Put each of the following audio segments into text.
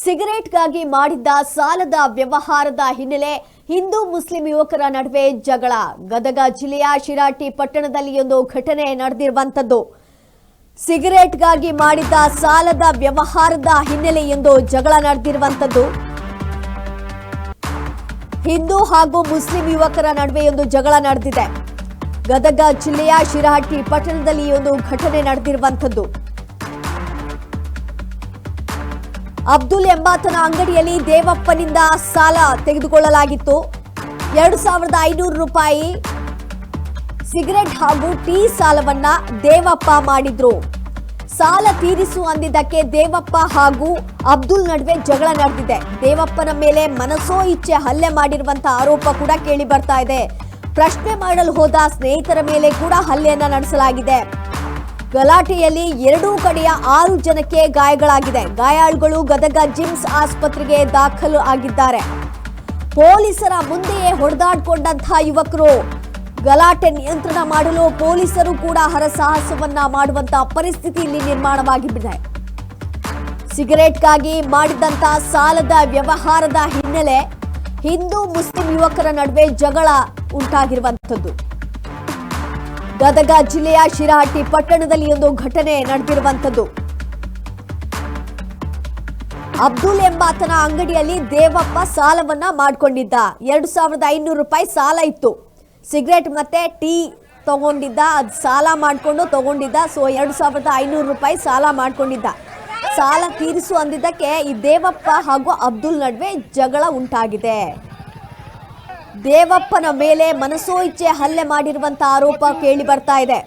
ಸಿಗರೇಟ್ಗಾಗಿ ಮಾಡಿದ್ದ ಸಾಲದ ವ್ಯವಹಾರದ ಹಿನ್ನೆಲೆ ಹಿಂದೂ ಮುಸ್ಲಿಂ ಯುವಕರ ನಡುವೆ ಜಗಳ. ಗದಗ ಜಿಲ್ಲೆಯ ಶಿರಾಟಿ ಪಟ್ಟಣದಲ್ಲಿ ಒಂದು ಘಟನೆ ನಡೆದಿರುವಂತದ್ದು. ಸಿಗರೇಟ್ಗಾಗಿ ಮಾಡಿದ್ದ ಸಾಲದ ವ್ಯವಹಾರದ ಹಿನ್ನೆಲೆಯೊಂದು ಜಗಳ ನಡೆದಿರುವಂತದ್ದು. ಹಿಂದೂ ಹಾಗೂ ಮುಸ್ಲಿಂ ಯುವಕರ ನಡುವೆ ಒಂದು ಜಗಳ ನಡೆದಿದೆ. ಗದಗ ಜಿಲ್ಲೆಯ ಶಿರಾಟಿ ಪಟ್ಟಣದಲ್ಲಿ ಒಂದು ಘಟನೆ ನಡೆದಿರುವಂತದ್ದು. ಅಬ್ದುಲ್ ಎಂಬಾತನ ಅಂಗಡಿಯಲ್ಲಿ ದೇವಪ್ಪನಿಂದ ಸಾಲ ತೆಗೆದುಕೊಳ್ಳಲಾಗಿತ್ತು. 2500 ರೂಪಾಯಿ ಸಿಗರೆಟ್ ಹಾಗೂ ಟೀ ಸಾಲವನ್ನ ದೇವಪ್ಪ ಮಾಡಿದ್ರು. ಸಾಲ ತೀರಿಸು ಅಂದಿದ್ದಕ್ಕೆ ದೇವಪ್ಪ ಹಾಗೂ ಅಬ್ದುಲ್ ನಡುವೆ ಜಗಳ ನಡೆದಿದೆ. ದೇವಪ್ಪನ ಮೇಲೆ ಮನಸೋ ಇಚ್ಛೆ ಹಲ್ಲೆ ಮಾಡಿರುವಂತಹ ಆರೋಪ ಕೂಡ ಕೇಳಿ ಬರ್ತಾ ಇದೆ. ಪ್ರಶ್ನೆ ಮಾಡಲು ಹೋದ ಸ್ನೇಹಿತರ ಮೇಲೆ ಕೂಡ ಹಲ್ಲೆಯನ್ನ ನಡೆಸಲಾಗಿದೆ. ಗಲಾಟೆಯಲ್ಲಿ ಎರಡೂ ಕಡೆಯ 6 ಜನಕ್ಕೆ ಗಾಯಗಳಾಗಿದೆ. ಗಾಯಾಳುಗಳು ಗದಗ ಜಿಮ್ಸ್ ಆಸ್ಪತ್ರೆಗೆ ದಾಖಲು ಆಗಿದ್ದಾರೆ. ಪೊಲೀಸರ ಮುಂದೆಯೇ ಹೊಡೆದಾಡಿಕೊಂಡಂತಹ ಯುವಕರು ಗಲಾಟೆ ನಿಯಂತ್ರಣ ಮಾಡಲು ಪೊಲೀಸರು ಕೂಡ ಹರಸಾಹಸವನ್ನ ಮಾಡುವಂತಹ ಪರಿಸ್ಥಿತಿ ಇಲ್ಲಿ ನಿರ್ಮಾಣವಾಗಿಬಿದೆ. ಸಿಗರೇಟ್ಗಾಗಿ ಮಾಡಿದಂತಹ ಸಾಲದ ವ್ಯವಹಾರದ ಹಿನ್ನೆಲೆ ಹಿಂದೂ ಮುಸ್ಲಿಂ ಯುವಕರ ನಡುವೆ ಜಗಳ ಉಂಟಾಗಿರುವಂತದ್ದು. ಗದಗ ಜಿಲ್ಲೆಯ ಶಿರಾಟಿ ಪಟ್ಟಣದಲ್ಲಿ ಒಂದು ಘಟನೆ ನಡೆದಿರುವಂತದ್ದು. ಅಬ್ದುಲ್ ಎಂಬಾತನ ಅಂಗಡಿಯಲ್ಲಿ ದೇವಪ್ಪ ಸಾಲವನ್ನ ಮಾಡಿಕೊಂಡಿದ್ದ. 2500 ರೂಪಾಯಿ ಸಾಲ ಇತ್ತು. ಸಿಗರೇಟ್ ಮತ್ತೆ ಟೀ ತಗೊಂಡಿದ್ದ. ಅದು ಸಾಲ ಮಾಡಿಕೊಂಡು ತಗೊಂಡಿದ್ದ. ಸೊ 2500 ರೂಪಾಯಿ ಸಾಲ ಮಾಡಿಕೊಂಡಿದ್ದ. ಸಾಲ ತೀರಿಸು ಅಂದಿದ್ದಕ್ಕೆ ಈ ದೇವಪ್ಪ ಹಾಗೂ ಅಬ್ದುಲ್ ನಡುವೆ ಜಗಳ ಉಂಟಾಗಿದೆ. ದೇವಪ್ಪನ ಮೇಲೆ ಮನಸೋ ಇಚ್ಛೆ ಹಲ್ಲೆ ಮಾಡಿರುವಂತಹ ಆರೋಪ ಕೇಳಿ ಬರ್ತಾ ಇದೆ.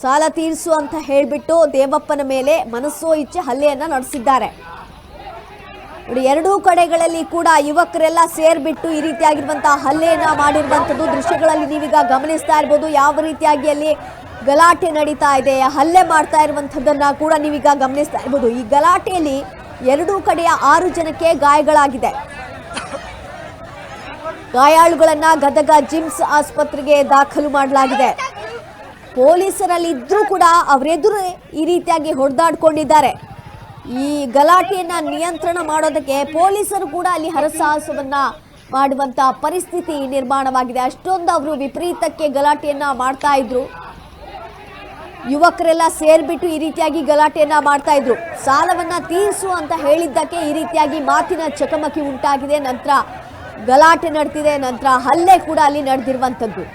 ಸಾಲ ತೀರಿಸು ಅಂತ ಹೇಳಿಬಿಟ್ಟು ದೇವಪ್ಪನ ಮೇಲೆ ಮನಸೋ ಇಚ್ಛೆ ಹಲ್ಲೆಯನ್ನ ನಡೆಸಿದ್ದಾರೆ. ಎರಡೂ ಕಡೆಗಳಲ್ಲಿ ಕೂಡ ಯುವಕರೆಲ್ಲ ಸೇರ್ಬಿಟ್ಟು ಈ ರೀತಿಯಾಗಿರುವಂತಹ ಹಲ್ಲೆಯನ್ನ ಮಾಡಿರುವಂತದ್ದು ದೃಶ್ಯಗಳಲ್ಲಿ ನೀವೀಗ ಗಮನಿಸ್ತಾ ಇರಬಹುದು. ಯಾವ ರೀತಿಯಾಗಿ ಅಲ್ಲಿ ಗಲಾಟೆ ನಡೀತಾ ಇದೆ, ಹಲ್ಲೆ ಮಾಡ್ತಾ ಇರುವಂತದ್ದನ್ನ ಕೂಡ ನೀವೀಗ ಗಮನಿಸ್ತಾ ಇರಬಹುದು. ಈ ಗಲಾಟೆಯಲ್ಲಿ ಎರಡೂ ಕಡೆಯ 6 ಜನಕ್ಕೆ ಗಾಯಗಳಾಗಿದೆ. ಗಾಯಾಳುಗಳನ್ನ ಗದಗ ಜಿಮ್ಸ್ ಆಸ್ಪತ್ರೆಗೆ ದಾಖಲು ಮಾಡಲಾಗಿದೆ. ಪೊಲೀಸರಲ್ಲಿ ಇದ್ರೂ ಕೂಡ ಅವರೆದುರು ಈ ರೀತಿಯಾಗಿ ಹೊಡೆದಾಡ್ಕೊಂಡಿದ್ದಾರೆ. ಈ ಗಲಾಟೆಯನ್ನ ನಿಯಂತ್ರಣ ಮಾಡೋದಕ್ಕೆ ಪೊಲೀಸರು ಕೂಡ ಅಲ್ಲಿ ಹರಸಾಹಸವನ್ನ ಮಾಡುವಂತ ಪರಿಸ್ಥಿತಿ ನಿರ್ಮಾಣವಾಗಿದೆ. ಅಷ್ಟೊಂದು ಅವರು ವಿಪರೀತಕ್ಕೆ ಗಲಾಟೆಯನ್ನ ಮಾಡ್ತಾ ಇದ್ರು. ಯುವಕರೆಲ್ಲ ಸೇರ್ಬಿಟ್ಟು ಈ ರೀತಿಯಾಗಿ ಗಲಾಟೆಯನ್ನ ಮಾಡ್ತಾ ಇದ್ರು. ಸಾಲವನ್ನ ತೀರಿಸು ಅಂತ ಹೇಳಿದ್ದಕ್ಕೆ ಈ ರೀತಿಯಾಗಿ ಮಾತಿನ ಚಕಮಕಿ ಉಂಟಾಗಿದೆ. ನಂತರ ಗಲಾಟೆ ನಡೆದಿದೆ. ನಂತರ ಹಲ್ಲೆ ಕೂಡ ಅಲ್ಲಿ ನಡೆದಿರುವಂತದ್ದು.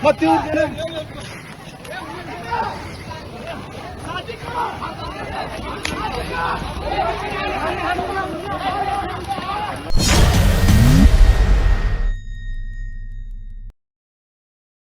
ಮತ್ತೆ